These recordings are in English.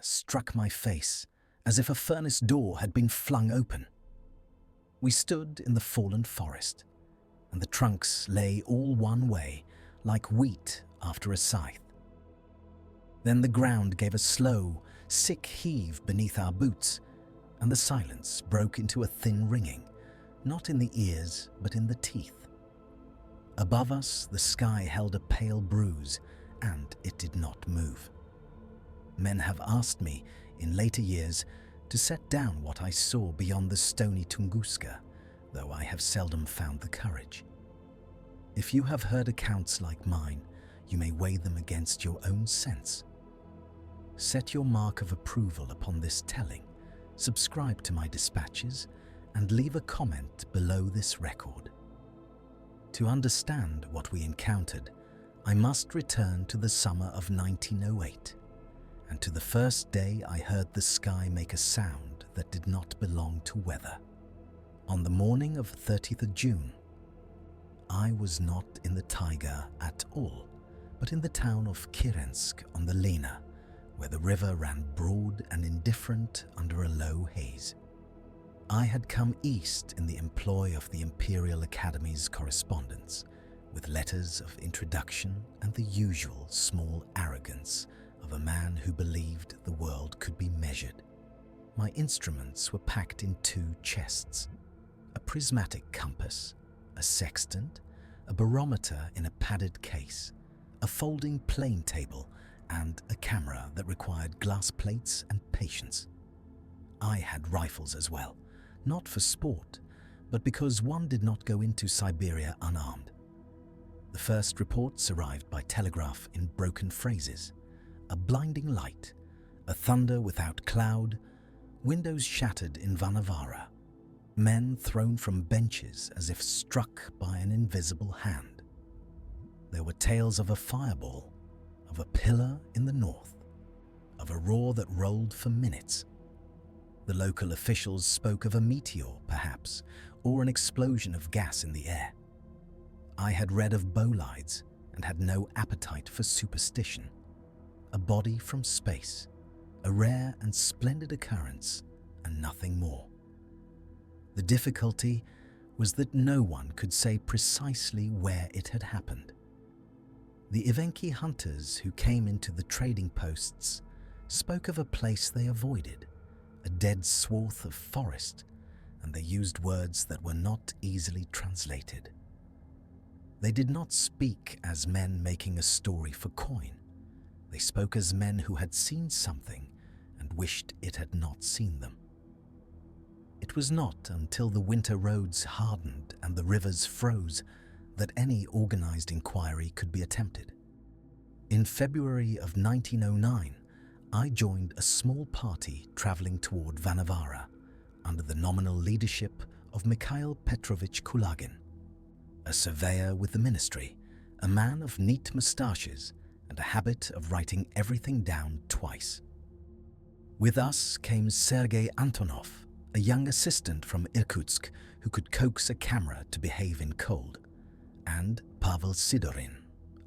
struck my face as if a furnace door had been flung open. We stood in the fallen forest, and the trunks lay all one way, like wheat after a scythe. Then the ground gave a slow, sick heave beneath our boots, and the silence broke into a thin ringing, not in the ears but in the teeth. Above us, the sky held a pale bruise, and it did not move. Men have asked me, in later years, to set down what I saw beyond the stony Tunguska, though I have seldom found the courage. If you have heard accounts like mine, you may weigh them against your own sense. Set your mark of approval upon this telling, subscribe to my dispatches, and leave a comment below this record. To understand what we encountered, I must return to the summer of 1908, and to the first day I heard the sky make a sound that did not belong to weather. On the morning of 30th of June, I was not in the taiga at all, but in the town of Kirensk on the Lena, where the river ran broad and indifferent under a low haze. I had come east in the employ of the Imperial Academy's correspondence, with letters of introduction and the usual small arrogance of a man who believed the world could be measured. My instruments were packed in 2 chests, a prismatic compass, a sextant, a barometer in a padded case, a folding plane table, and a camera that required glass plates and patience. I had rifles as well, not for sport, but because one did not go into Siberia unarmed. The first reports arrived by telegraph in broken phrases: a blinding light, a thunder without cloud, windows shattered in Vanavara, men thrown from benches as if struck by an invisible hand. There were tales of a fireball, of a pillar in the north, of a roar that rolled for minutes. The local officials spoke of a meteor, perhaps, or an explosion of gas in the air. I had read of bolides and had no appetite for superstition. A body from space, a rare and splendid occurrence, and nothing more. The difficulty was that no one could say precisely where it had happened. The Evenki hunters who came into the trading posts spoke of a place they avoided, a dead swath of forest, and they used words that were not easily translated. They did not speak as men making a story for coin. They spoke as men who had seen something and wished it had not seen them. It was not until the winter roads hardened and the rivers froze that any organized inquiry could be attempted. In February of 1909, I joined a small party traveling toward Vanavara under the nominal leadership of Mikhail Petrovich Kulagin, a surveyor with the ministry, a man of neat moustaches and a habit of writing everything down twice. With us came Sergei Antonov, a young assistant from Irkutsk who could coax a camera to behave in cold, and Pavel Sidorin,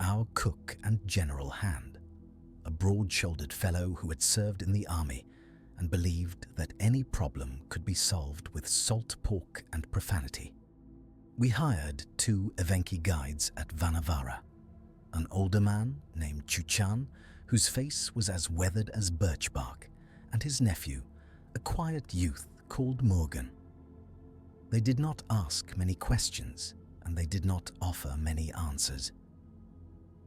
our cook and general hand, a broad-shouldered fellow who had served in the army and believed that any problem could be solved with salt pork and profanity. We hired 2 Evenki guides at Vanavara, an older man named Chuchan, whose face was as weathered as birch bark, and his nephew, a quiet youth called Morgan. They did not ask many questions, and they did not offer many answers.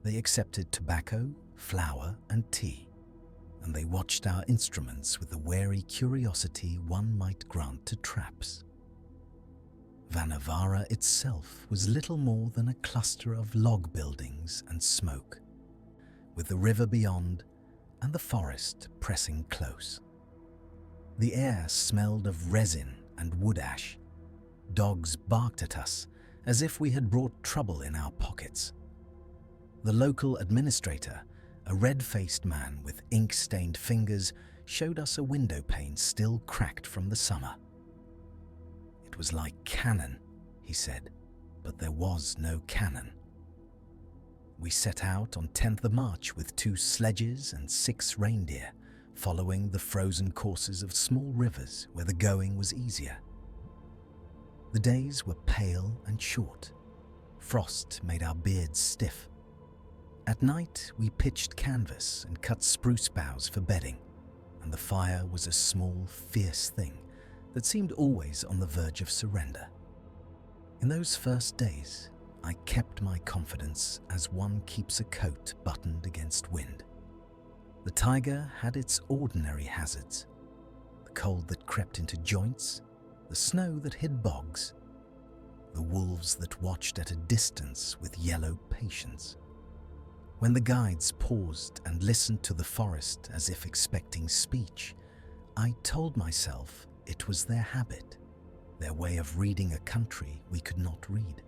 They accepted tobacco, flour, and tea, and they watched our instruments with the wary curiosity one might grant to traps. Vanavara itself was little more than a cluster of log buildings and smoke, with the river beyond and the forest pressing close. The air smelled of resin and wood ash. Dogs barked at us as if we had brought trouble in our pockets. The local administrator, a red-faced man with ink-stained fingers, showed us a window pane still cracked from the summer. It was like cannon, he said, but there was no cannon. We set out on 10th of March with 2 sledges and 6 reindeer, following the frozen courses of small rivers where the going was easier. The days were pale and short. Frost made our beards stiff. At night, we pitched canvas and cut spruce boughs for bedding, and the fire was a small, fierce thing that seemed always on the verge of surrender. In those first days, I kept my confidence as one keeps a coat buttoned against wind. The taiga had its ordinary hazards: the cold that crept into joints, the snow that hid bogs, the wolves that watched at a distance with yellow patience. When the guides paused and listened to the forest as if expecting speech, I told myself it was their habit, their way of reading a country we could not read.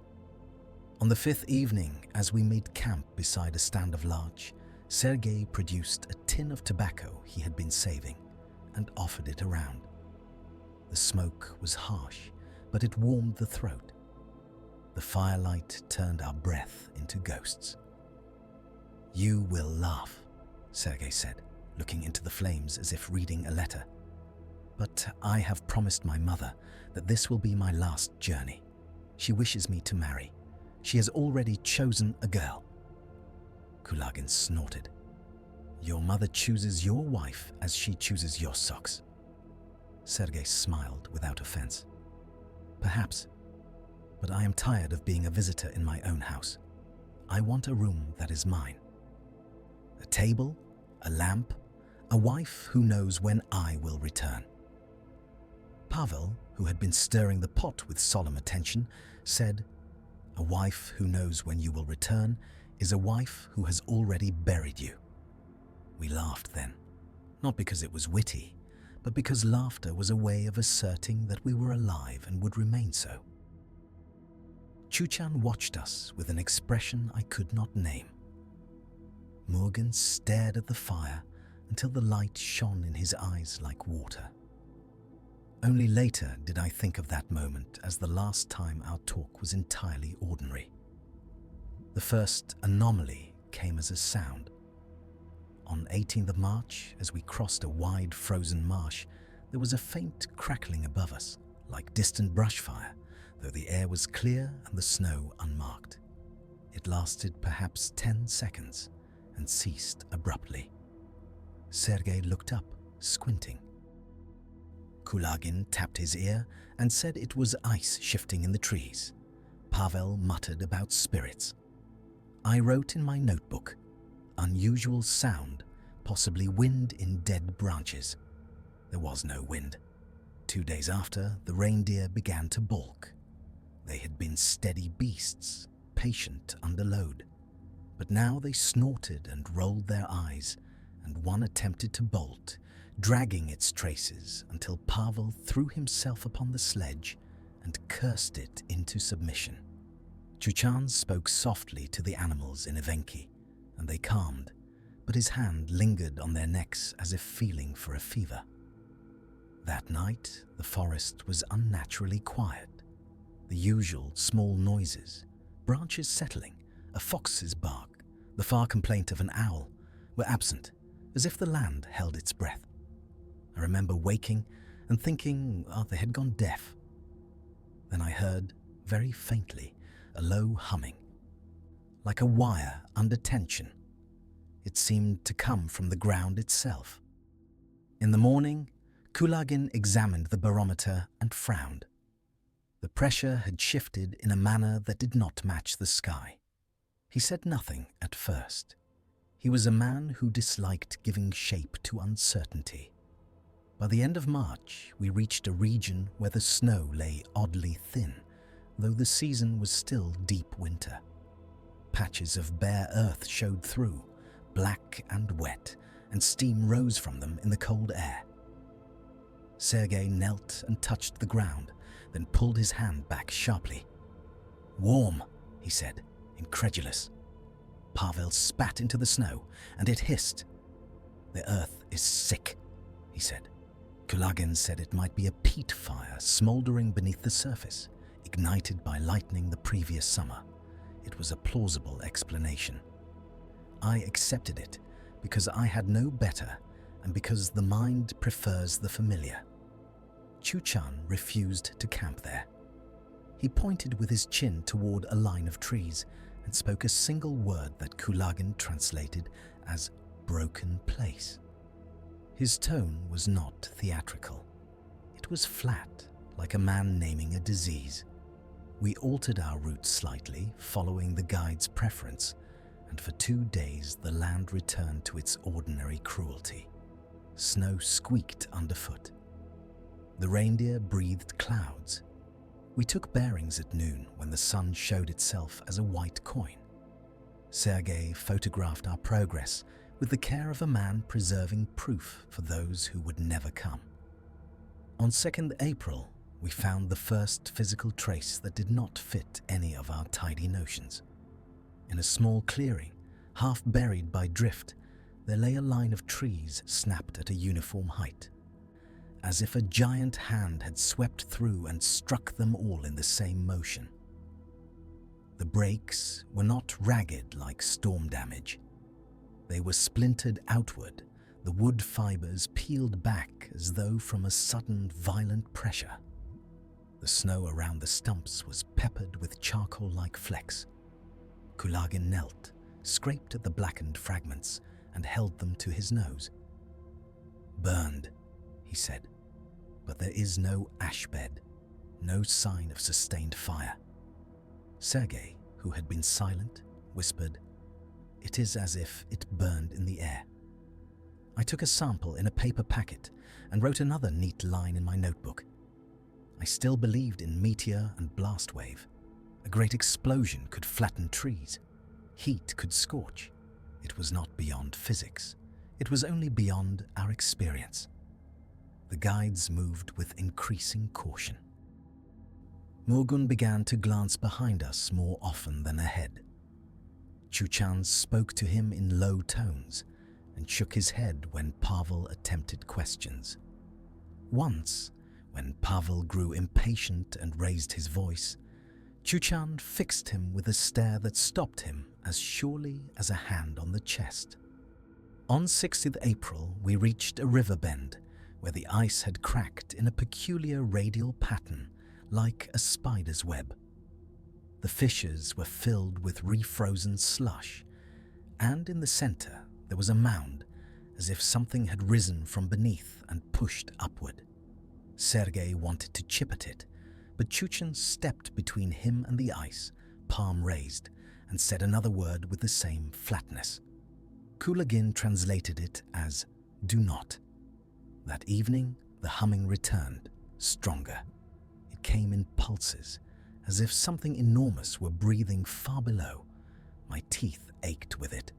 On the fifth evening, as we made camp beside a stand of larch, Sergei produced a tin of tobacco he had been saving and offered it around. The smoke was harsh, but it warmed the throat. The firelight turned our breath into ghosts. "You will laugh," Sergei said, looking into the flames as if reading a letter. "But I have promised my mother that this will be my last journey. She wishes me to marry. She has already chosen a girl." Kulagin snorted. "Your mother chooses your wife as she chooses your socks." Sergei smiled without offense. "Perhaps, but I am tired of being a visitor in my own house. I want a room that is mine. A table, a lamp, a wife who knows when I will return." Pavel, who had been stirring the pot with solemn attention, said, "A wife who knows when you will return is a wife who has already buried you." We laughed then, not because it was witty, but because laughter was a way of asserting that we were alive and would remain so. Chuchan watched us with an expression I could not name. Morgan stared at the fire until the light shone in his eyes like water. Only later did I think of that moment as the last time our talk was entirely ordinary. The first anomaly came as a sound. On 18th of March, as we crossed a wide frozen marsh, there was a faint crackling above us, like distant brush fire, though the air was clear and the snow unmarked. It lasted perhaps 10 seconds and ceased abruptly. Sergei looked up, squinting. Kulagin tapped his ear and said it was ice shifting in the trees. Pavel muttered about spirits. I wrote in my notebook, "Unusual sound, possibly wind in dead branches." There was no wind. 2 days after, the reindeer began to balk. They had been steady beasts, patient under load. But now they snorted and rolled their eyes, and one attempted to bolt, dragging its traces until Pavel threw himself upon the sledge and cursed it into submission. Chuchan spoke softly to the animals in Evenki, and they calmed, but his hand lingered on their necks as if feeling for a fever. That night, the forest was unnaturally quiet. The usual small noises, branches settling, a fox's bark, the far complaint of an owl, were absent, as if the land held its breath. I remember waking and thinking, they had gone deaf. Then I heard, very faintly, a low humming, like a wire under tension. It seemed to come from the ground itself. In the morning, Kulagin examined the barometer and frowned. The pressure had shifted in a manner that did not match the sky. He said nothing at first. He was a man who disliked giving shape to uncertainty. By the end of March, we reached a region where the snow lay oddly thin, though the season was still deep winter. Patches of bare earth showed through, black and wet, and steam rose from them in the cold air. Sergei knelt and touched the ground, then pulled his hand back sharply. "Warm," he said, incredulous. Pavel spat into the snow, and it hissed. "The earth is sick," he said. Kulagin said it might be a peat fire smouldering beneath the surface, ignited by lightning the previous summer. It was a plausible explanation. I accepted it because I had no better and because the mind prefers the familiar. Chuchan refused to camp there. He pointed with his chin toward a line of trees and spoke a single word that Kulagin translated as broken place. His tone was not theatrical. It was flat, like a man naming a disease. We altered our route slightly, following the guide's preference, and for 2 days the land returned to its ordinary cruelty. Snow squeaked underfoot. The reindeer breathed clouds. We took bearings at noon when the sun showed itself as a white coin. Sergei photographed our progress with the care of a man preserving proof for those who would never come. On 2nd April, we found the first physical trace that did not fit any of our tidy notions. In a small clearing, half buried by drift, there lay a line of trees snapped at a uniform height, as if a giant hand had swept through and struck them all in the same motion. The breaks were not ragged like storm damage. They were splintered outward, the wood fibers peeled back as though from a sudden violent pressure. The snow around the stumps was peppered with charcoal-like flecks. Kulagin knelt, scraped at the blackened fragments, and held them to his nose. "Burned," he said, "but there is no ash bed, no sign of sustained fire." Sergei, who had been silent, whispered, "It is as if it burned in the air." I took a sample in a paper packet and wrote another neat line in my notebook. I still believed in meteor and blast wave. A great explosion could flatten trees. Heat could scorch. It was not beyond physics. It was only beyond our experience. The guides moved with increasing caution. Morgun began to glance behind us more often than ahead. Chuchan spoke to him in low tones and shook his head when Pavel attempted questions. Once, when Pavel grew impatient and raised his voice, Chuchan fixed him with a stare that stopped him as surely as a hand on the chest. On 6th April, we reached a river bend where the ice had cracked in a peculiar radial pattern like a spider's web. The fissures were filled with refrozen slush, and in the center there was a mound, as if something had risen from beneath and pushed upward. Sergei wanted to chip at it, but Chuchan stepped between him and the ice, palm raised, and said another word with the same flatness. Kulagin translated it as, "Do not." That evening, the humming returned, stronger. It came in pulses, as if something enormous were breathing far below. My teeth ached with it.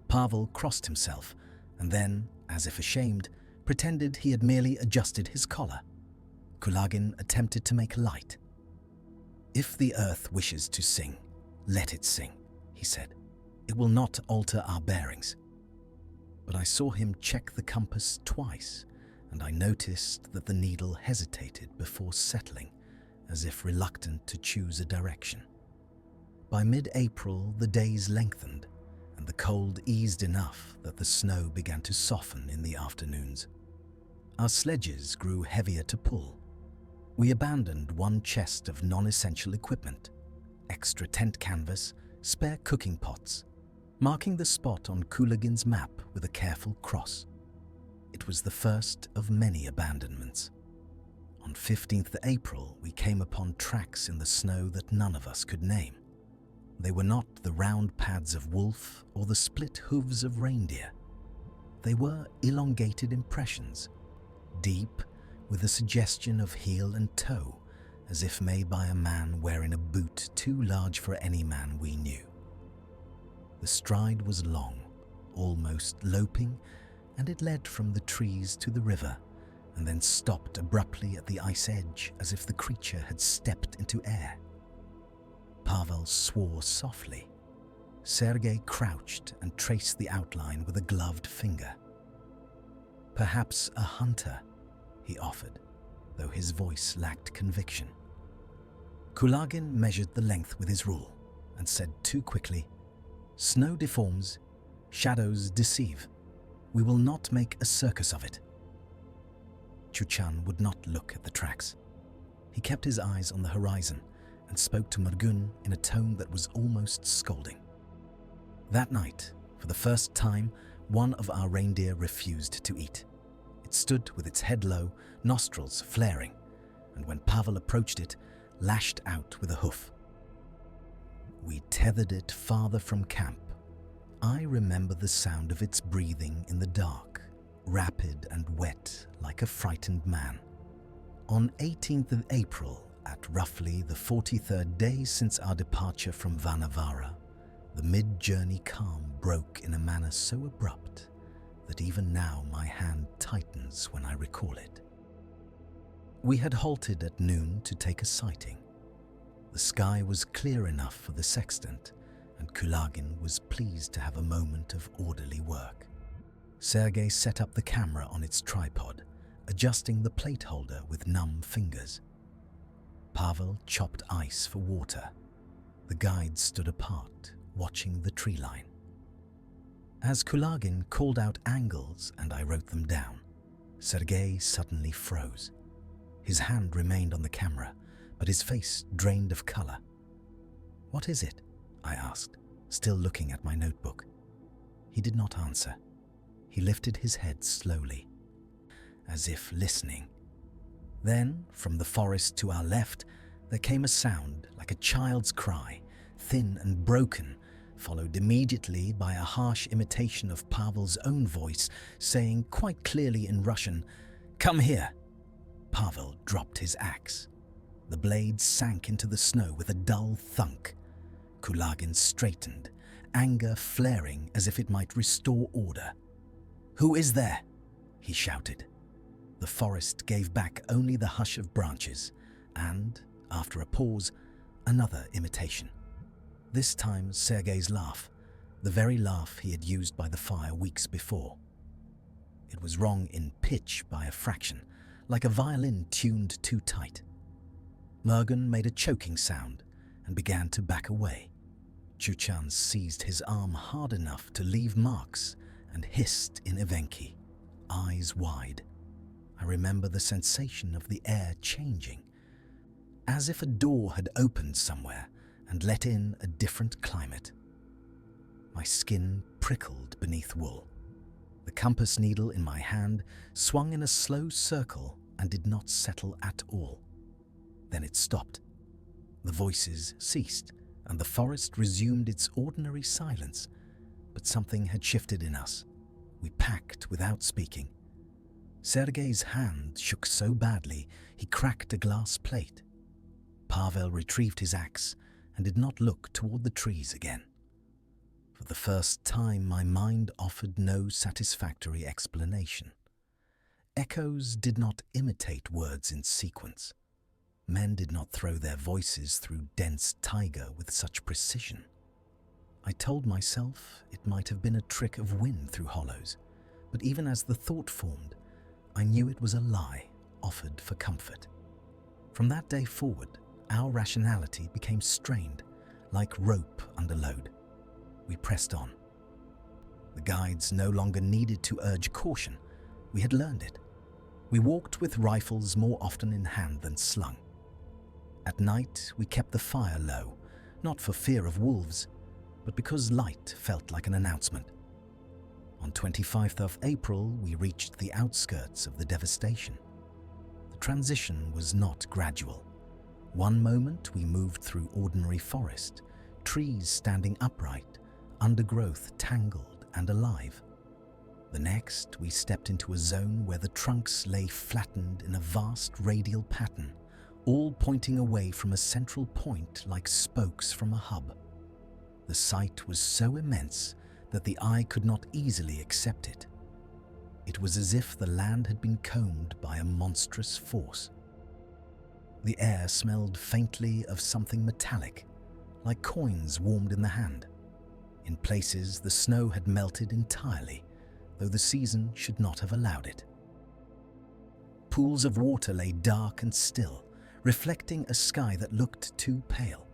Pavel crossed himself, and then, as if ashamed, pretended he had merely adjusted his collar. Kulagin attempted to make light. "If the earth wishes to sing, let it sing," he said. "It will not alter our bearings." But I saw him check the compass twice, and I noticed that the needle hesitated before settling, as if reluctant to choose a direction. By mid-April, the days lengthened, and the cold eased enough that the snow began to soften in the afternoons. Our sledges grew heavier to pull. We abandoned one chest of non-essential equipment, extra tent canvas, spare cooking pots, marking the spot on Kulagin's map with a careful cross. It was the first of many abandonments. On 15th April, we came upon tracks in the snow that none of us could name. They were not the round pads of wolf or the split hooves of reindeer. They were elongated impressions, deep, with a suggestion of heel and toe, as if made by a man wearing a boot too large for any man we knew. The stride was long, almost loping, and it led from the trees to the river, and then stopped abruptly at the ice edge as if the creature had stepped into air. Pavel swore softly. Sergei crouched and traced the outline with a gloved finger. "Perhaps a hunter," he offered, though his voice lacked conviction. Kulagin measured the length with his rule and said too quickly, "Snow deforms, shadows deceive. We will not make a circus of it." Chuchan would not look at the tracks. He kept his eyes on the horizon and spoke to Murgun in a tone that was almost scolding. That night, for the first time, one of our reindeer refused to eat. It stood with its head low, nostrils flaring, and when Pavel approached it, lashed out with a hoof. We tethered it farther from camp. I remember the sound of its breathing in the dark, rapid and wet like a frightened man. On 18th of April, at roughly the 43rd day since our departure from Vanavara, the mid-journey calm broke in a manner so abrupt that even now my hand tightens when I recall it. We had halted at noon to take a sighting. The sky was clear enough for the sextant, and Kulagin was pleased to have a moment of orderly work. Sergei set up the camera on its tripod, adjusting the plate holder with numb fingers. Pavel chopped ice for water. The guides stood apart, watching the tree line. As Kulagin called out angles and I wrote them down, Sergei suddenly froze. His hand remained on the camera, but his face drained of color. "What is it?" I asked, still looking at my notebook. He did not answer. He lifted his head slowly, as if listening. Then, from the forest to our left, there came a sound like a child's cry, thin and broken, followed immediately by a harsh imitation of Pavel's own voice, saying quite clearly in Russian, "Come here." Pavel dropped his axe. The blade sank into the snow with a dull thunk. Kulagin straightened, anger flaring as if it might restore order. "Who is there?" he shouted. The forest gave back only the hush of branches, and, after a pause, another imitation. This time Sergei's laugh, the very laugh he had used by the fire weeks before. It was wrong in pitch by a fraction, like a violin tuned too tight. Murgun made a choking sound and began to back away. Chuchan seized his arm hard enough to leave marks and hissed in Evenki, eyes wide. I remember the sensation of the air changing, as if a door had opened somewhere and let in a different climate. My skin prickled beneath wool. The compass needle in my hand swung in a slow circle and did not settle at all. Then it stopped. The voices ceased, and the forest resumed its ordinary silence. But something had shifted in us. We packed without speaking. Sergei's hand shook so badly he cracked a glass plate. Pavel retrieved his axe and did not look toward the trees again. For the first time, my mind offered no satisfactory explanation. Echoes did not imitate words in sequence. Men did not throw their voices through dense taiga with such precision. I told myself it might have been a trick of wind through hollows, but even as the thought formed, I knew it was a lie offered for comfort. From that day forward, our rationality became strained, like rope under load. We pressed on. The guides no longer needed to urge caution. We had learned it. We walked with rifles more often in hand than slung. At night, we kept the fire low, not for fear of wolves, but because light felt like an announcement. On 25th of April, we reached the outskirts of the devastation. The transition was not gradual. One moment we moved through ordinary forest, trees standing upright, undergrowth tangled and alive. The next, we stepped into a zone where the trunks lay flattened in a vast radial pattern, all pointing away from a central point like spokes from a hub. The sight was so immense that the eye could not easily accept it. It was as if the land had been combed by a monstrous force. The air smelled faintly of something metallic, like coins warmed in the hand. In places, the snow had melted entirely, though the season should not have allowed it. Pools of water lay dark and still, reflecting a sky that looked too pale.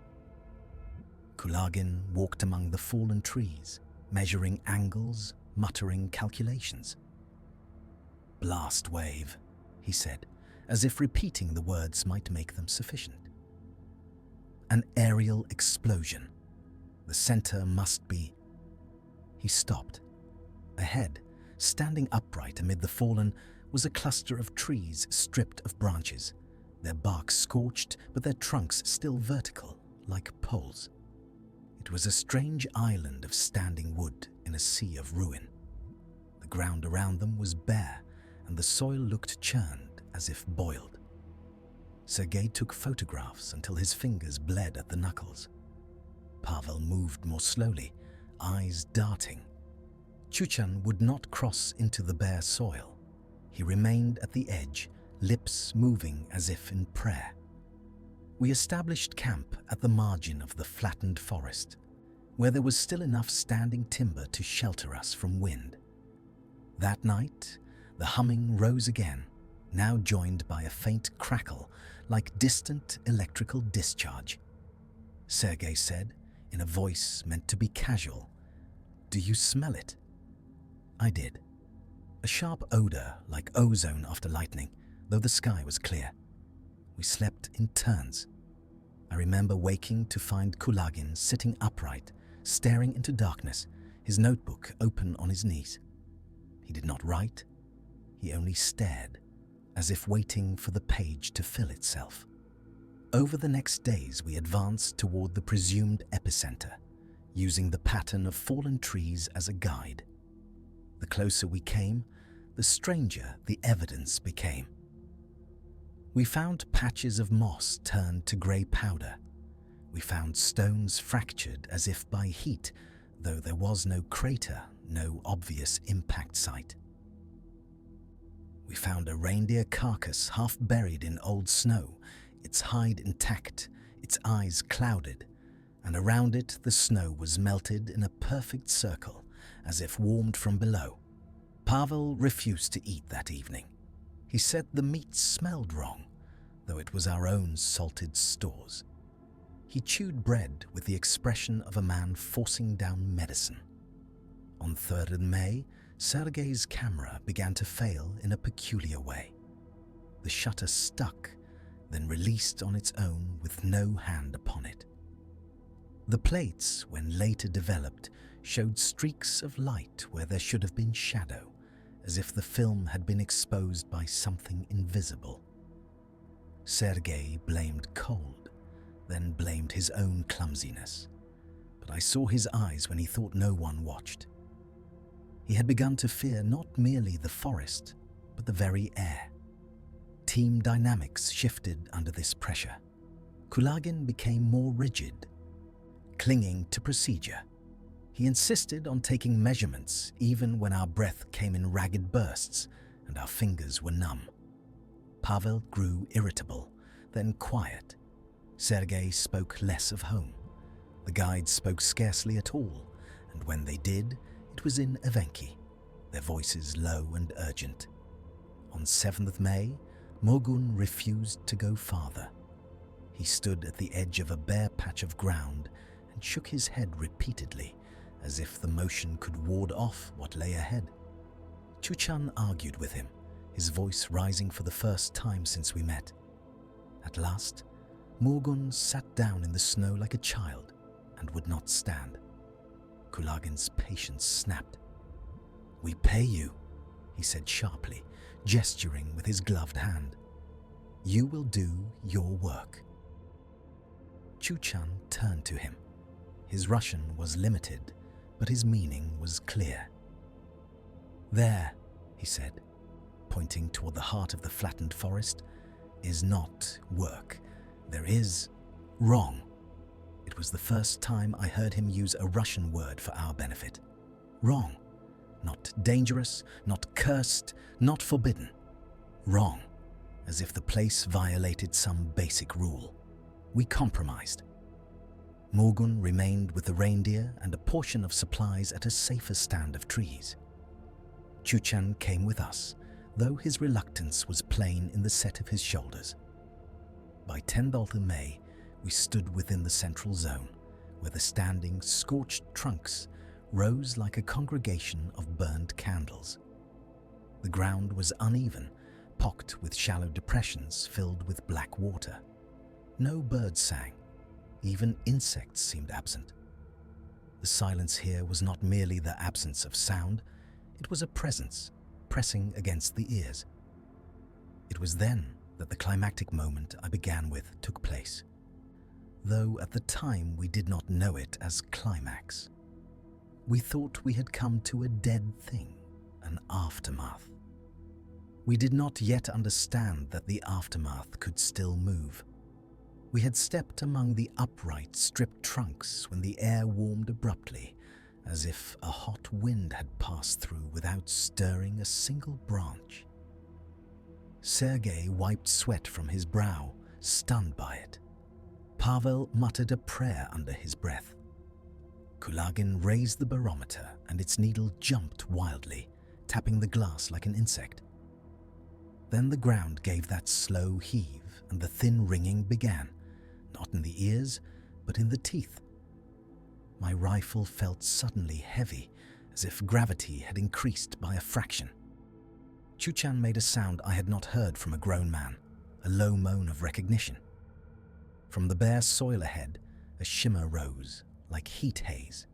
Kulagin walked among the fallen trees, measuring angles, muttering calculations. "Blast wave," he said, as if repeating the words might make them sufficient. "An aerial explosion. The center must be—" He stopped. Ahead, standing upright amid the fallen, was a cluster of trees stripped of branches, their bark scorched but their trunks still vertical, like poles. It was a strange island of standing wood in a sea of ruin. The ground around them was bare, and the soil looked churned as if boiled. Sergei took photographs until his fingers bled at the knuckles. Pavel moved more slowly, eyes darting. Chuchan would not cross into the bare soil. He remained at the edge, lips moving as if in prayer. We established camp at the margin of the flattened forest, where there was still enough standing timber to shelter us from wind. That night, the humming rose again, now joined by a faint crackle like distant electrical discharge. Sergei said, in a voice meant to be casual, "Do you smell it?" I did. A sharp odor like ozone after lightning, though the sky was clear. We slept in turns. I remember waking to find Kulagin sitting upright, staring into darkness, his notebook open on his knees. He did not write. He only stared, as if waiting for the page to fill itself. Over the next days, we advanced toward the presumed epicenter, using the pattern of fallen trees as a guide. The closer we came, the stranger the evidence became. We found patches of moss turned to grey powder. We found stones fractured as if by heat, though there was no crater, no obvious impact site. We found a reindeer carcass half buried in old snow, its hide intact, its eyes clouded, and around it the snow was melted in a perfect circle, as if warmed from below. Pavel refused to eat that evening. He said the meat smelled wrong, though it was our own salted stores. He chewed bread with the expression of a man forcing down medicine. On 3rd of May, Sergei's camera began to fail in a peculiar way. The shutter stuck, then released on its own with no hand upon it. The plates, when later developed, showed streaks of light where there should have been shadow, as if the film had been exposed by something invisible. Sergei blamed cold, then blamed his own clumsiness. But I saw his eyes when he thought no one watched. He had begun to fear not merely the forest, but the very air. Team dynamics shifted under this pressure. Kulagin became more rigid, clinging to procedure. He insisted on taking measurements even when our breath came in ragged bursts and our fingers were numb. Pavel grew irritable, then quiet. Sergei spoke less of home. The guides spoke scarcely at all, and when they did, it was in Evenki, their voices low and urgent. On 7th of May, Mogun refused to go farther. He stood at the edge of a bare patch of ground and shook his head repeatedly, as if the motion could ward off what lay ahead. Chuchan argued with him, his voice rising for the first time since we met. At last, Mogun sat down in the snow like a child and would not stand. Kulagin's patience snapped. "We pay you," he said sharply, gesturing with his gloved hand. "You will do your work." Chuchan turned to him. His Russian was limited, but his meaning was clear. "There," he said, pointing toward the heart of the flattened forest, "is not work. There is wrong." It was the first time I heard him use a Russian word for our benefit. Wrong. Not dangerous, not cursed, not forbidden. Wrong. As if the place violated some basic rule. We compromised. Morgun remained with the reindeer and a portion of supplies at a safer stand of trees. Chuchan came with us, though his reluctance was plain in the set of his shoulders. By 10th of May, we stood within the central zone, where the standing, scorched trunks rose like a congregation of burned candles. The ground was uneven, pocked with shallow depressions filled with black water. No birds sang. Even insects seemed absent. The silence here was not merely the absence of sound, it was a presence pressing against the ears. It was then that the climactic moment I began with took place, though at the time we did not know it as climax. We thought we had come to a dead thing, an aftermath. We did not yet understand that the aftermath could still move. We had stepped among the upright, stripped trunks when the air warmed abruptly, as if a hot wind had passed through without stirring a single branch. Sergei wiped sweat from his brow, stunned by it. Pavel muttered a prayer under his breath. Kulagin raised the barometer and its needle jumped wildly, tapping the glass like an insect. Then the ground gave that slow heave and the thin ringing began, not in the ears, but in the teeth. My rifle felt suddenly heavy, as if gravity had increased by a fraction. Chuchan made a sound I had not heard from a grown man, a low moan of recognition. From the bare soil ahead, a shimmer rose, like heat haze,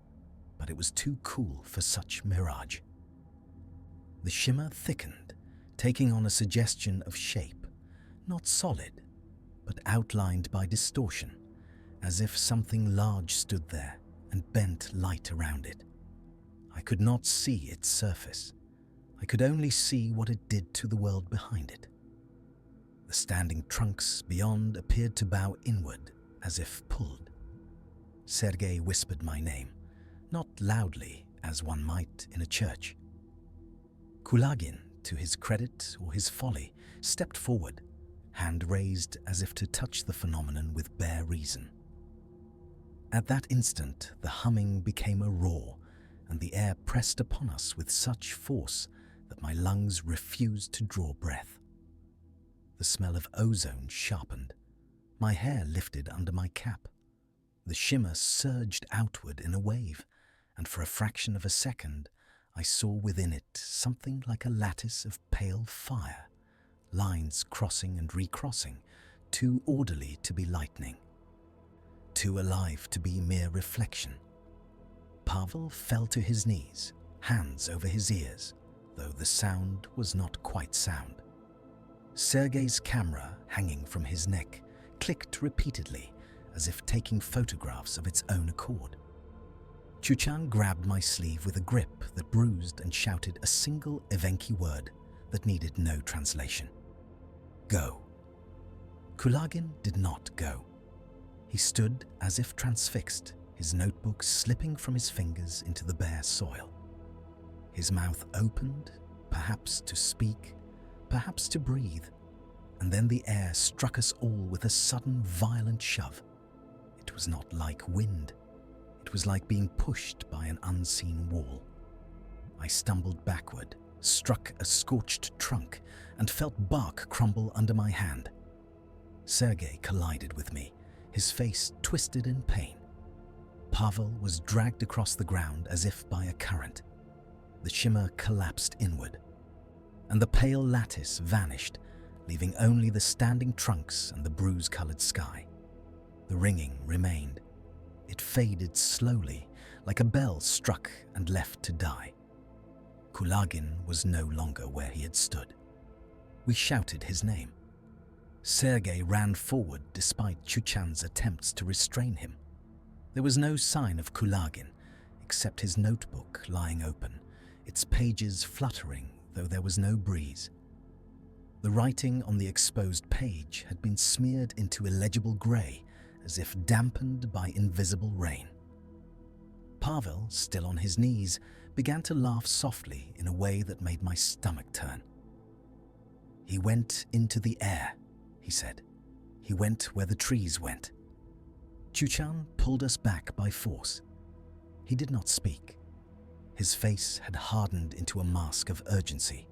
but it was too cool for such mirage. The shimmer thickened, taking on a suggestion of shape, not solid, but outlined by distortion, as if something large stood there and bent light around it. I could not see its surface. I could only see what it did to the world behind it. The standing trunks beyond appeared to bow inward, as if pulled. Sergei whispered my name, not loudly, as one might in a church. Kulagin, to his credit or his folly, stepped forward, hand raised as if to touch the phenomenon with bare reason. At that instant, the humming became a roar, and the air pressed upon us with such force that my lungs refused to draw breath. The smell of ozone sharpened. My hair lifted under my cap. The shimmer surged outward in a wave, and for a fraction of a second, I saw within it something like a lattice of pale fire, lines crossing and recrossing, too orderly to be lightning, too alive to be mere reflection. Pavel fell to his knees, hands over his ears, though the sound was not quite sound. Sergei's camera, hanging from his neck, clicked repeatedly, as if taking photographs of its own accord. Chuchan grabbed my sleeve with a grip that bruised and shouted a single Evenki word that needed no translation. Go. Kulagin did not go. He stood as if transfixed, his notebook slipping from his fingers into the bare soil. His mouth opened, perhaps to speak, perhaps to breathe, and then the air struck us all with a sudden violent shove. It was not like wind. It was like being pushed by an unseen wall. I stumbled backward, struck a scorched trunk, and felt bark crumble under my hand. Sergei collided with me, his face twisted in pain. Pavel was dragged across the ground as if by a current. The shimmer collapsed inward, and the pale lattice vanished, leaving only the standing trunks and the bruise-colored sky. The ringing remained. It faded slowly, like a bell struck and left to die. Kulagin was no longer where he had stood. We shouted his name. Sergei ran forward despite Chuchan's attempts to restrain him. There was no sign of Kulagin, except his notebook lying open, its pages fluttering, though there was no breeze. The writing on the exposed page had been smeared into illegible grey, as if dampened by invisible rain. Pavel, still on his knees, began to laugh softly in a way that made my stomach turn. "He went into the air," he said. "He went where the trees went." Chuchan pulled us back by force. He did not speak. His face had hardened into a mask of urgency.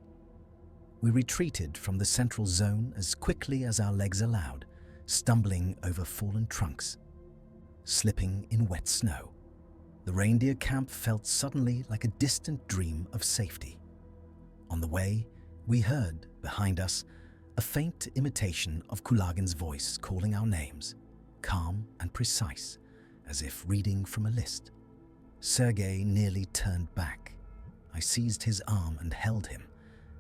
We retreated from the central zone as quickly as our legs allowed, stumbling over fallen trunks, slipping in wet snow. The reindeer camp felt suddenly like a distant dream of safety. On the way, we heard, behind us, a faint imitation of Kulagin's voice calling our names, calm and precise, as if reading from a list. Sergei nearly turned back. I seized his arm and held him,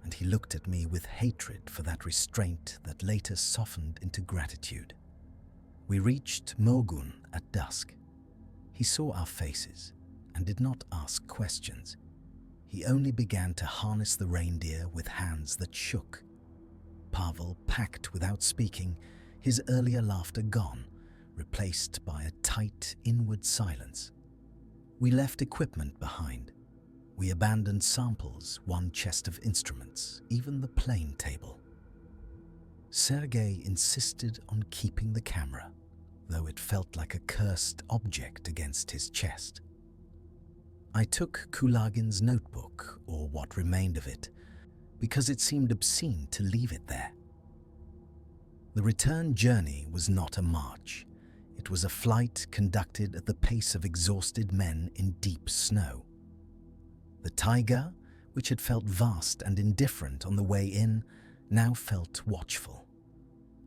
and he looked at me with hatred for that restraint that later softened into gratitude. We reached Mogun at dusk. He saw our faces and did not ask questions. He only began to harness the reindeer with hands that shook. Pavel packed without speaking, his earlier laughter gone, replaced by a tight inward silence. We left equipment behind. We abandoned samples, one chest of instruments, even the plane table. Sergei insisted on keeping the camera, though it felt like a cursed object against his chest. I took Kulagin's notebook, or what remained of it, because it seemed obscene to leave it there. The return journey was not a march. It was a flight conducted at the pace of exhausted men in deep snow. The taiga, which had felt vast and indifferent on the way in, now felt watchful.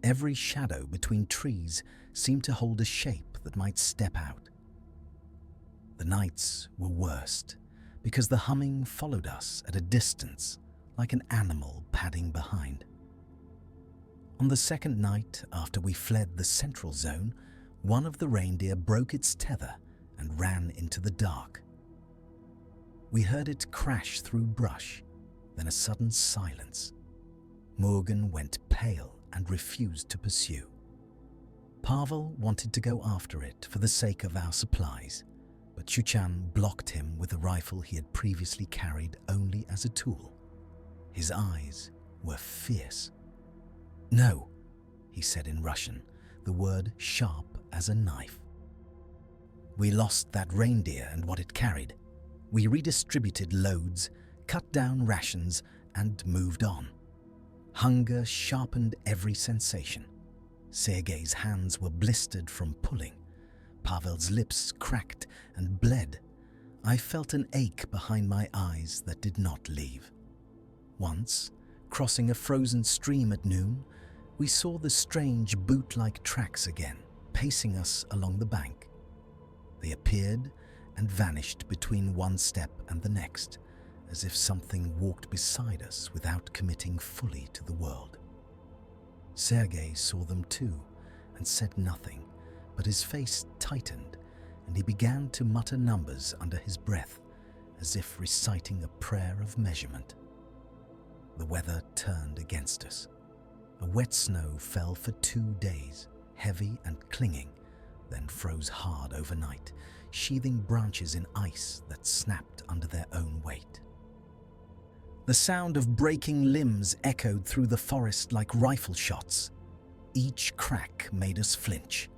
Every shadow between trees seemed to hold a shape that might step out. The nights were worst, because the humming followed us at a distance, like an animal padding behind. On the second night after we fled the central zone, one of the reindeer broke its tether and ran into the dark. We heard it crash through brush, then a sudden silence. Morgan went pale and refused to pursue. Pavel wanted to go after it for the sake of our supplies, but Chuchan blocked him with a rifle he had previously carried only as a tool. His eyes were fierce. "No," he said in Russian, the word sharp as a knife. We lost that reindeer and what it carried. We redistributed loads, cut down rations, and moved on. Hunger sharpened every sensation. Sergei's hands were blistered from pulling. Pavel's lips cracked and bled. I felt an ache behind my eyes that did not leave. Once, crossing a frozen stream at noon, we saw the strange boot-like tracks again, pacing us along the bank. They appeared and vanished between one step and the next, as if something walked beside us without committing fully to the world. Sergei saw them too and said nothing, but his face tightened and he began to mutter numbers under his breath, as if reciting a prayer of measurement. The weather turned against us. A wet snow fell for 2 days, heavy and clinging, then froze hard overnight, sheathing branches in ice that snapped under their own weight. The sound of breaking limbs echoed through the forest like rifle shots. Each crack made us flinch.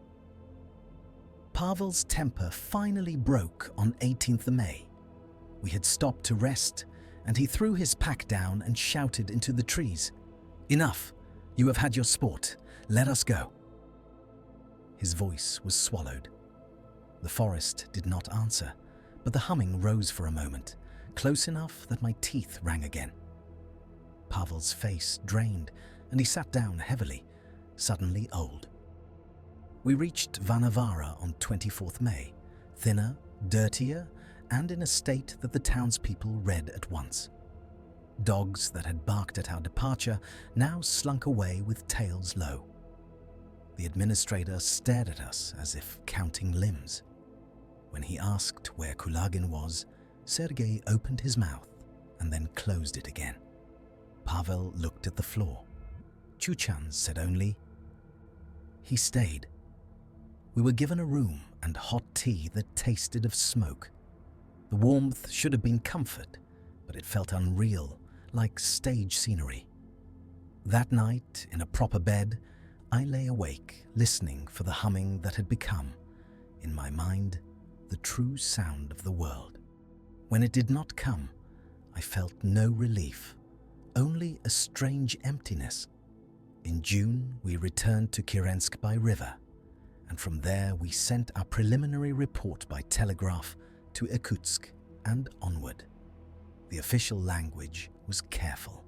Pavel's temper finally broke on 18th of May. We had stopped to rest, and he threw his pack down and shouted into the trees, "Enough! You have had your sport. Let us go." His voice was swallowed. The forest did not answer, but the humming rose for a moment, close enough that my teeth rang again. Pavel's face drained, and he sat down heavily, suddenly old. We reached Vanavara on 24th May, thinner, dirtier, and in a state that the townspeople read at once. Dogs that had barked at our departure now slunk away with tails low. The administrator stared at us as if counting limbs. When he asked where Kulagin was, Sergei opened his mouth and then closed it again. Pavel looked at the floor. Chuchan said only, "He stayed." We were given a room and hot tea that tasted of smoke. The warmth should have been comfort, but it felt unreal, like stage scenery. That night, in a proper bed, I lay awake, listening for the humming that had become, in my mind, the true sound of the world. When it did not come, I felt no relief, only a strange emptiness. In June, we returned to Kirensk by river, and from there we sent our preliminary report by telegraph to Irkutsk and onward. The official language was careful.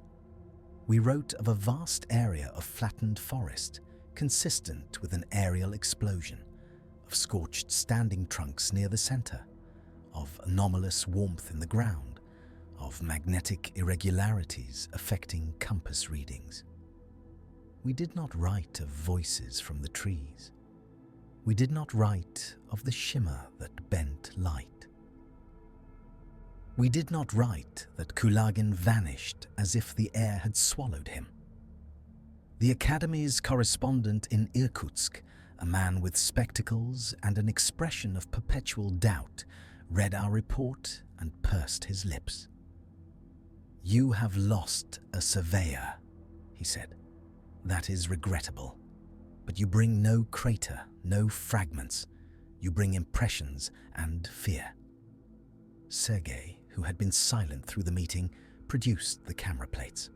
We wrote of a vast area of flattened forest, consistent with an aerial explosion, of scorched standing trunks near the center, of anomalous warmth in the ground, of magnetic irregularities affecting compass readings. We did not write of voices from the trees. We did not write of the shimmer that bent light. We did not write that Kulagin vanished as if the air had swallowed him. The Academy's correspondent in Irkutsk, a man with spectacles and an expression of perpetual doubt, read our report and pursed his lips. "You have lost a surveyor," he said. "That is regrettable. But you bring no crater, no fragments. You bring impressions and fear." Sergei, who had been silent through the meeting, produced the camera plates.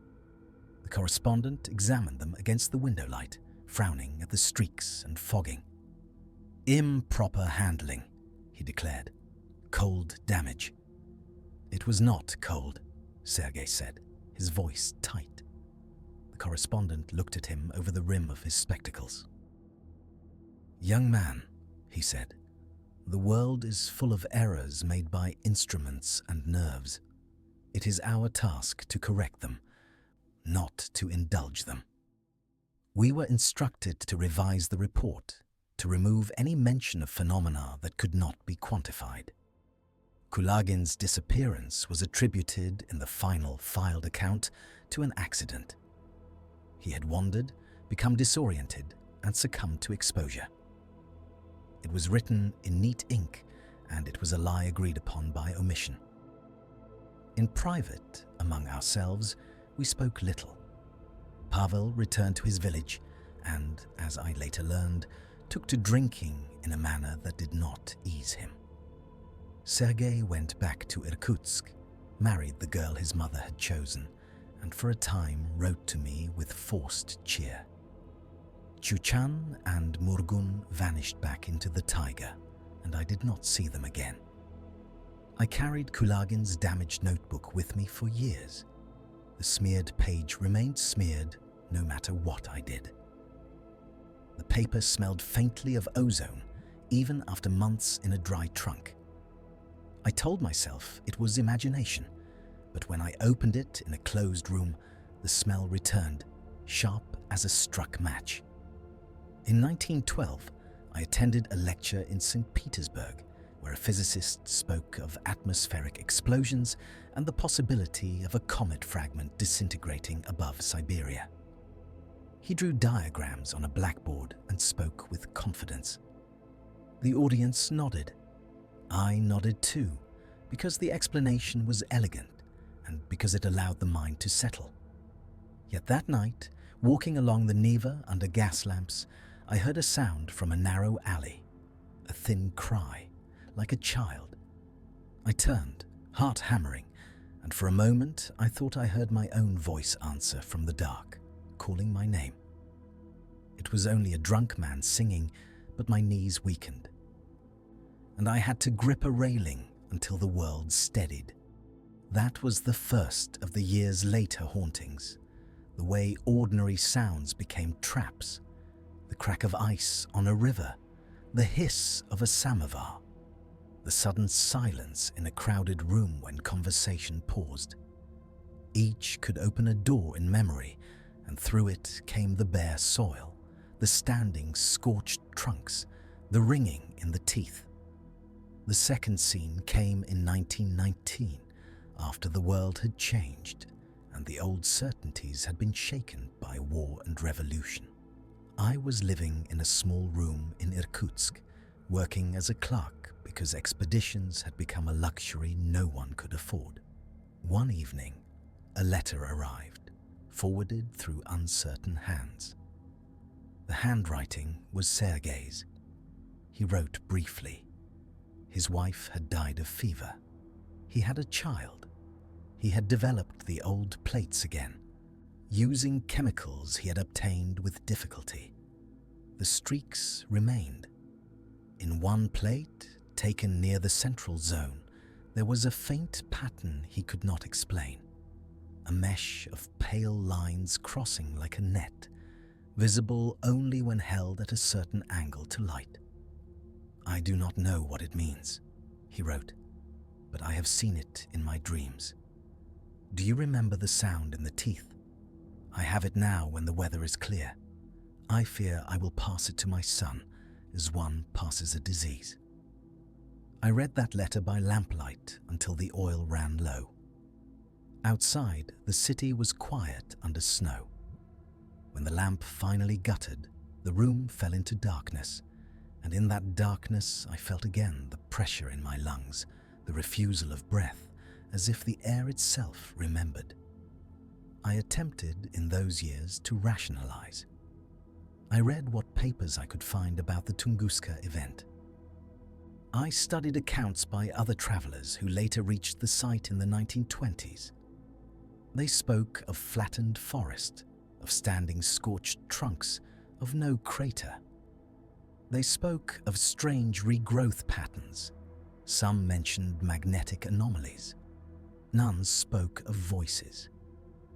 The correspondent examined them against the window light, frowning at the streaks and fogging. "Improper handling," he declared. "Cold damage." "It was not cold," Sergei said, his voice tight. The correspondent looked at him over the rim of his spectacles. "Young man," he said, "the world is full of errors made by instruments and nerves. It is our task to correct them, not to indulge them. We were instructed to revise the report, to remove any mention of phenomena that could not be quantified. Kulagin's disappearance was attributed in the final filed account to an accident. He had wandered, become disoriented, and succumbed to exposure. It was written in neat ink, and it was a lie agreed upon by omission. In private, among ourselves, we spoke little. Pavel returned to his village and, as I later learned, took to drinking in a manner that did not ease him. Sergei went back to Irkutsk, married the girl his mother had chosen, and for a time wrote to me with forced cheer. Chuchan and Murgun vanished back into the taiga, and I did not see them again. I carried Kulagin's damaged notebook with me for years. The smeared page remained smeared no matter what I did. The paper smelled faintly of ozone, even after months in a dry trunk. I told myself it was imagination, but when I opened it in a closed room, the smell returned, sharp as a struck match. In 1912, I attended a lecture in St. Petersburg, where a physicist spoke of atmospheric explosions and the possibility of a comet fragment disintegrating above Siberia. He drew diagrams on a blackboard and spoke with confidence. The audience nodded. I nodded too, because the explanation was elegant and because it allowed the mind to settle. Yet that night, walking along the Neva under gas lamps, I heard a sound from a narrow alley, a thin cry, like a child. I turned, heart hammering, and for a moment I thought I heard my own voice answer from the dark, calling my name. It was only a drunk man singing, but my knees weakened, and I had to grip a railing until the world steadied. That was the first of the year's later hauntings, the way ordinary sounds became traps. The crack of ice on a river, the hiss of a samovar, the sudden silence in a crowded room when conversation paused. Each could open a door in memory, and through it came the bare soil, the standing scorched trunks, the ringing in the teeth. The second scene came in 1919, after the world had changed and the old certainties had been shaken by war and revolution. I was living in a small room in Irkutsk, working as a clerk because expeditions had become a luxury no one could afford. One evening, a letter arrived, forwarded through uncertain hands. The handwriting was Sergei's. He wrote briefly. His wife had died of fever. He had a child. He had developed the old plates again, using chemicals he had obtained with difficulty. The streaks remained. In one plate, taken near the central zone, there was a faint pattern he could not explain. A mesh of pale lines crossing like a net, visible only when held at a certain angle to light. "I do not know what it means," he wrote, "but I have seen it in my dreams. Do you remember the sound in the teeth? I have it now when the weather is clear. I fear I will pass it to my son as one passes a disease." I read that letter by lamplight until the oil ran low. Outside, the city was quiet under snow. When the lamp finally guttered, the room fell into darkness, and in that darkness I felt again the pressure in my lungs, the refusal of breath, as if the air itself remembered. I attempted in those years to rationalize. I read what papers I could find about the Tunguska event. I studied accounts by other travelers who later reached the site in the 1920s. They spoke of flattened forest, of standing scorched trunks, of no crater. They spoke of strange regrowth patterns. Some mentioned magnetic anomalies. None spoke of voices.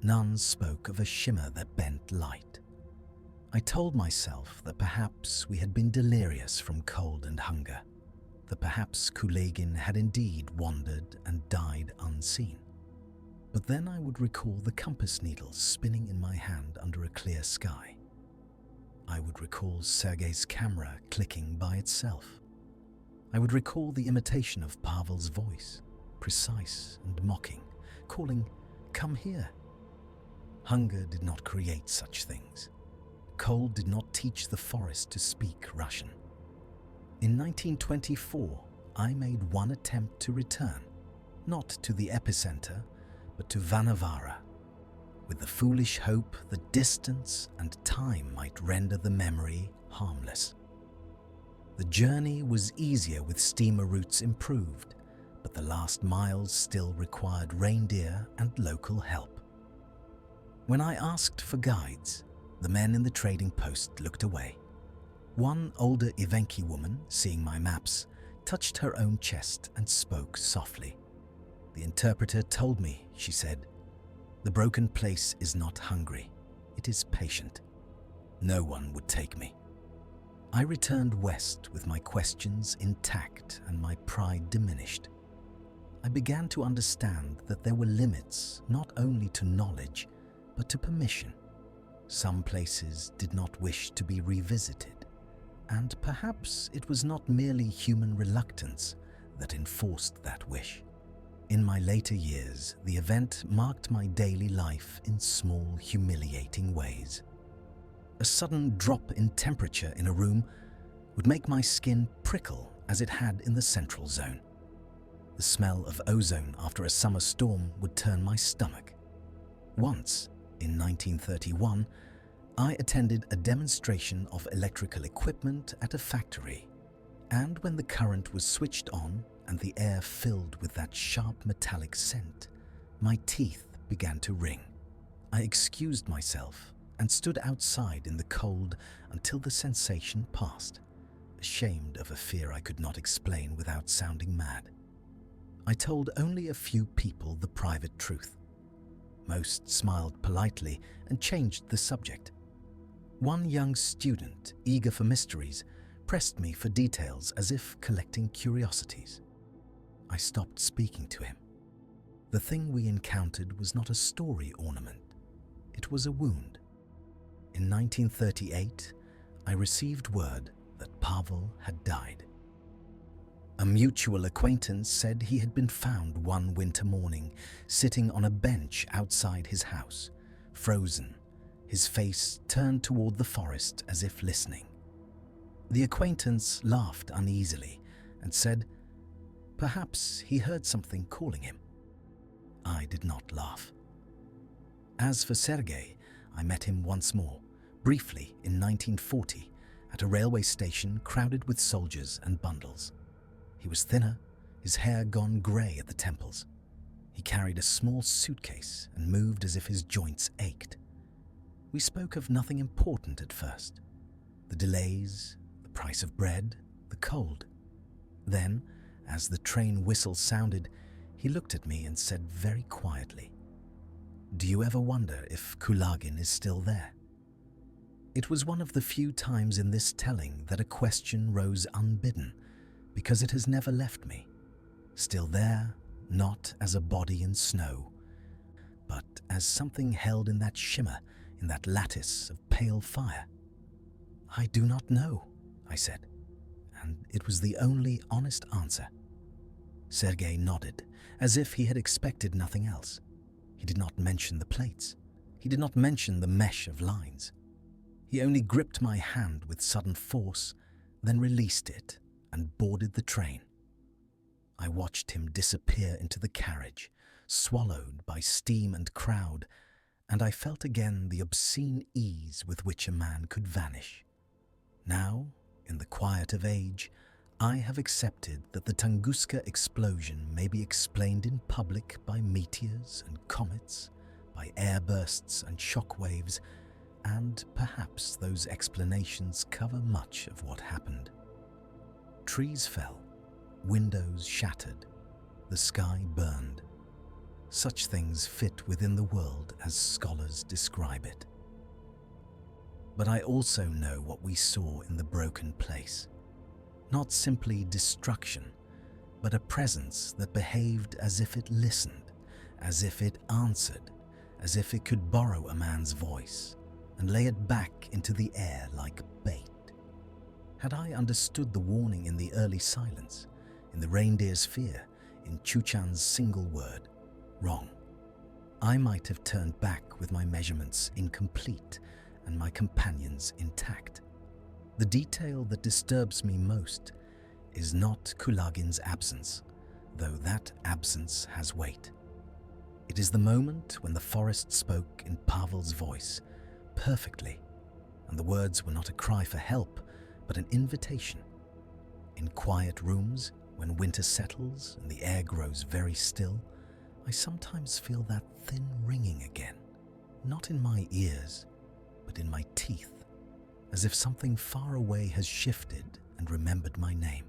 None spoke of a shimmer that bent light. I told myself that perhaps we had been delirious from cold and hunger, that perhaps Kulagin had indeed wandered and died unseen. But then I would recall the compass needles spinning in my hand under a clear sky. I would recall Sergei's camera clicking by itself. I would recall the imitation of Pavel's voice, precise and mocking, calling, "Come here." Hunger did not create such things. Cold did not teach the forest to speak Russian. In 1924, I made one attempt to return, not to the epicenter, but to Vanavara, with the foolish hope that distance and time might render the memory harmless. The journey was easier with steamer routes improved, but the last miles still required reindeer and local help. When I asked for guides, the men in the trading post looked away. One older Evenki woman, seeing my maps, touched her own chest and spoke softly. "The interpreter told me," she said, "the broken place is not hungry, it is patient. No one would take me." I returned west with my questions intact and my pride diminished. I began to understand that there were limits not only to knowledge, but to permission. Some places did not wish to be revisited, and perhaps it was not merely human reluctance that enforced that wish. In my later years, the event marked my daily life in small, humiliating ways. A sudden drop in temperature in a room would make my skin prickle as it had in the central zone. The smell of ozone after a summer storm would turn my stomach. Once, in 1931, I attended a demonstration of electrical equipment at a factory, and when the current was switched on and the air filled with that sharp metallic scent, my teeth began to ring. I excused myself and stood outside in the cold until the sensation passed, ashamed of a fear I could not explain without sounding mad. I told only a few people the private truth. Most smiled politely and changed the subject. One young student, eager for mysteries, pressed me for details as if collecting curiosities. I stopped speaking to him. The thing we encountered was not a story ornament. It was a wound. In 1938, I received word that Pavel had died. A mutual acquaintance said he had been found one winter morning sitting on a bench outside his house, frozen, his face turned toward the forest as if listening. The acquaintance laughed uneasily and said, perhaps he heard something calling him. I did not laugh. As for Sergei, I met him once more, briefly in 1940, at a railway station crowded with soldiers and bundles. He was thinner, his hair gone grey at the temples. He carried a small suitcase and moved as if his joints ached. We spoke of nothing important at first. The delays, the price of bread, the cold. Then, as the train whistle sounded, he looked at me and said very quietly, "Do you ever wonder if Kulagin is still there?" It was one of the few times in this telling that a question rose unbidden, because it has never left me. Still there, not as a body in snow, but as something held in that shimmer, in that lattice of pale fire. "I do not know," I said, and it was the only honest answer. Sergei nodded, as if he had expected nothing else. He did not mention the plates. He did not mention the mesh of lines. He only gripped my hand with sudden force, then released it and boarded the train. I watched him disappear into the carriage, swallowed by steam and crowd, and I felt again the obscene ease with which a man could vanish. Now, in the quiet of age, I have accepted that the Tunguska explosion may be explained in public by meteors and comets, by airbursts and shockwaves, and perhaps those explanations cover much of what happened. Trees fell, windows shattered, the sky burned. Such things fit within the world as scholars describe it. But I also know what we saw in the broken place. Not simply destruction, but a presence that behaved as if it listened, as if it answered, as if it could borrow a man's voice and lay it back into the air like bait. Had I understood the warning in the early silence, in the reindeer's fear, in Chuchan's single word, wrong, I might have turned back with my measurements incomplete and my companions intact. The detail that disturbs me most is not Kulagin's absence, though that absence has weight. It is the moment when the forest spoke in Pavel's voice, perfectly, and the words were not a cry for help, but an invitation. In quiet rooms, when winter settles and the air grows very still, I sometimes feel that thin ringing again, not in my ears, but in my teeth, as if something far away has shifted and remembered my name.